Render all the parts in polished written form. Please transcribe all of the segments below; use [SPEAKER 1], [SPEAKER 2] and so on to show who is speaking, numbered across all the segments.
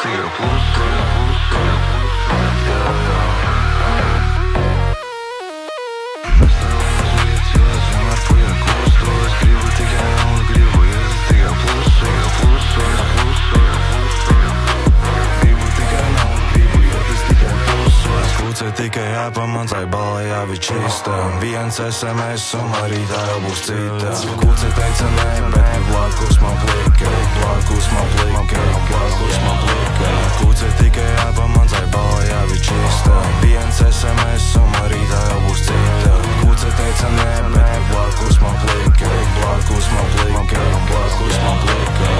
[SPEAKER 1] tikai klusu.
[SPEAKER 2] Tikai jāpamancai balai jāvi čista. Viens SMS un rītā jau būs cita. Kūce teica nē, bet blakus man plika. Blakus man plika, blakus man plika. Kūce tikai jāpamancai balai jāvi čista. Viens SMS un rītā jau būs cita. Kūce teica nē, bet blakus man plika. Blakus man plika, blakus man plika.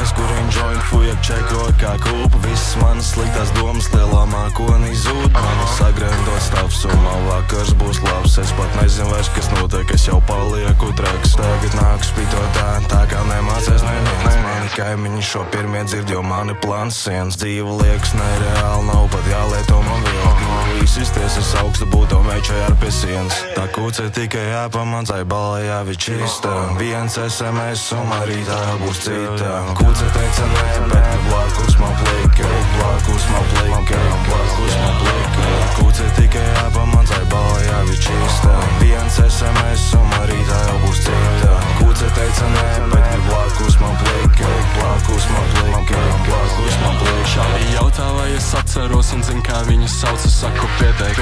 [SPEAKER 2] Es kurīn joint fuja čekoju kā kūpa. Visas manas sliktās domas lielā mākonī zūd. Manas sagrendot stāvs un man vakars būs labs. Es pat nezinu vairs, kas notiek, es jau palieku traks. Tagad nāku spītot tā kā nemācies neviens. Mani kaimiņi šo pirmie dzird, jo mani plāns sienas. Dzīve liekas nereāli, nav pat jālieto man vilki. Izsisties es augstu būto mečai ar pie sienas. Tā kūce tikai jāpamancai balai jāvi čista. Viens SMS un rītā jau būs cita. Kūce teica nē, bet blakus man plika. Blakus man plika, blakus man plika. Kūce tikai jāpamancai balai jāvi čista. Viens SMS un rītā jau būs cita. Kūce teica nē, bet blakus man plika. Blakus man plika, blakus man plika.
[SPEAKER 3] Šādi jautā, vai es atceros un zinu, kā viņu sauc. Es saku pieteik.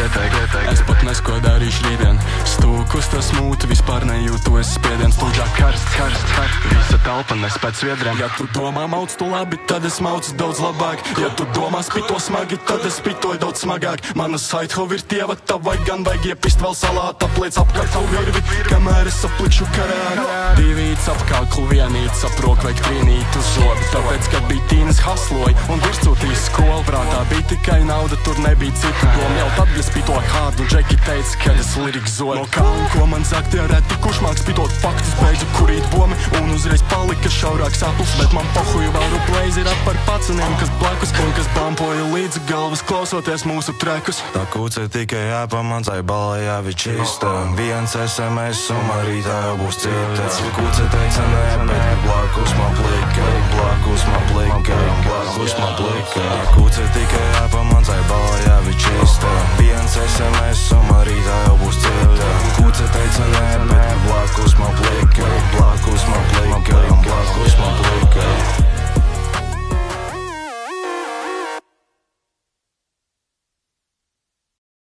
[SPEAKER 3] Es pat nesu, ko darīšu rītdien. Stūkus tas mūtu, vispār nejūtu es spiediens. Lūdžā karsts. Visa telpa nespēc viedriem. Ja tu domā mauc tu labi, tad es maucu daudz labāk. Ja tu domā spito smagi, tad es spitoju daudz smagāk. Mana saithova ir tieva, tavai gan vajag iepist vēl salāta. Apliec apkārt savu virvi, kamēr es aplikšu karāgu. Divīts apkārklu vienīts, aprok vajag trīnīt uz zobi. Tāpēc, kad bija tīnas hasloja un virsūtīs skolu prātā, bija tikai nauda, tur nebija citu domu. Jau tad, ja spitoju hārdu, Džeki teica, ka es lirik zodi. No kā un ko man zakt, ja reti kurš māk spitot faktus, beidzu kurīt bomi un uzreiz palika šaurāks aplis. Bet man pohuju vēl ruplēzi ir par paceniem, kas blakus un kas bampoja līdz galvas klausoties mūsu trekus.
[SPEAKER 2] Tā kūce tikai jāpamancai balai jāvi čista. Viens SMS un rītā jau būs cita. Kūce teica nē, bet blakus man plika. Blakus man plika, blakus man plika. Kūce tikai jāpamancai balai jāvi čista. Viens SMS un rītā